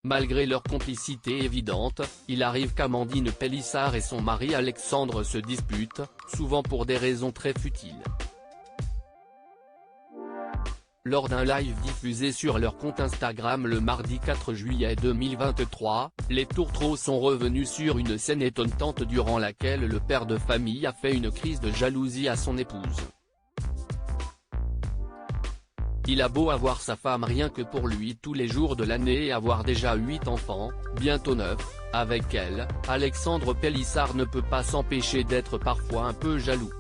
Malgré leur complicité évidente, il arrive qu'Amandine Pélissard et son mari Alexandre se disputent, souvent pour des raisons très futiles. Lors d'un live diffusé sur leur compte Instagram le mardi 4 juillet 2023, les tourtereaux sont revenus sur une scène étonnante durant laquelle le père de famille a fait une crise de jalousie à son épouse. Il a beau avoir sa femme rien que pour lui tous les jours de l'année et avoir déjà 8 enfants, bientôt 9, avec elle, Alexandre Pélissard ne peut pas s'empêcher d'être parfois un peu jaloux.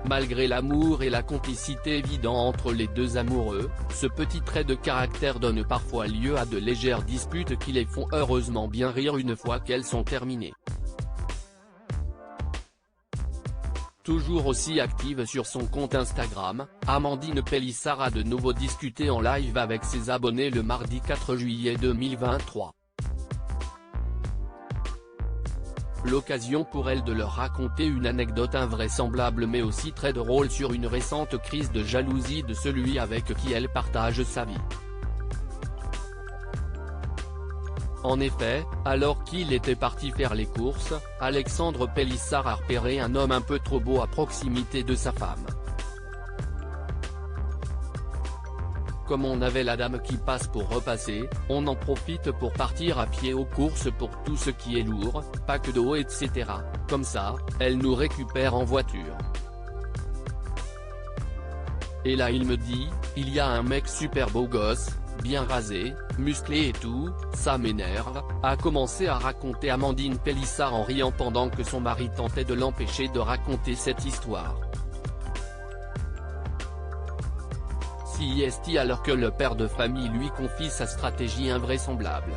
Malgré l'amour et la complicité évidents entre les deux amoureux, ce petit trait de caractère donne parfois lieu à de légères disputes qui les font heureusement bien rire une fois qu'elles sont terminées. Toujours aussi active sur son compte Instagram, Amandine Pélissard a de nouveau discuté en live avec ses abonnés le mardi 4 juillet 2023. L'occasion pour elle de leur raconter une anecdote invraisemblable mais aussi très drôle sur une récente crise de jalousie de celui avec qui elle partage sa vie. En effet, alors qu'il était parti faire les courses, Alexandre Pélissard a repéré un homme un peu trop beau à proximité de sa femme. Comme on avait la dame qui passe pour repasser, on en profite pour partir à pied aux courses pour tout ce qui est lourd, pack d'eau etc. Comme ça, elle nous récupère en voiture. Et là il me dit, il y a un mec super beau gosse, bien rasé, musclé et tout, ça m'énerve, a commencé à raconter Amandine Pélissard en riant pendant que son mari tentait de l'empêcher de raconter cette histoire. CIST alors que le père de famille lui confie sa stratégie invraisemblable.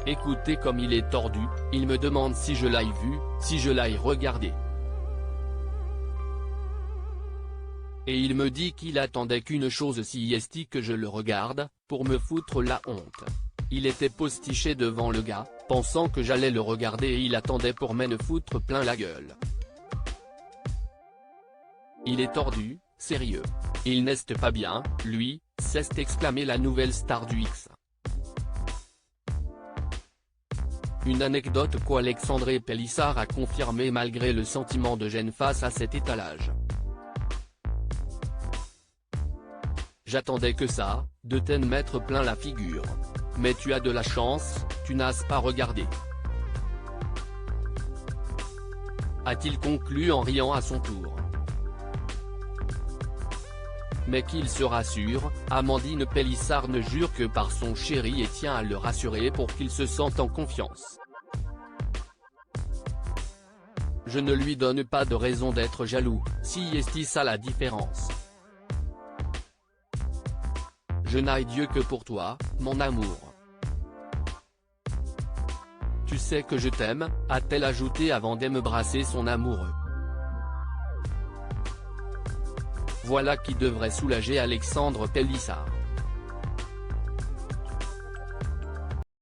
Écoutez comme il est tordu, il me demande si je l'aille vu, si je l'aille regardé. Et il me dit qu'il attendait qu'une chose CIST que je le regarde, pour me foutre la honte. Il était postiché devant le gars, pensant que j'allais le regarder et il attendait pour me foutre plein la gueule. Il est tordu, sérieux. Il n'est pas bien, lui, s'est exclamé la nouvelle star du X. Une anecdote qu'Alexandre Pélissard a confirmé malgré le sentiment de gêne face à cet étalage. J'attendais que ça, de t'en mettre plein la figure. Mais tu as de la chance, tu n'as pas regardé. A-t-il conclu en riant à son tour. Mais qu'il se rassure, Amandine Pélissard ne jure que par son chéri et tient à le rassurer pour qu'il se sente en confiance. Je ne lui donne pas de raison d'être jaloux, CIST à la différence. Je n'aille Dieu que pour toi, mon amour. Tu sais que je t'aime, a-t-elle ajouté avant d'embrasser son amoureux. Voilà qui devrait soulager Alexandre Pélissard.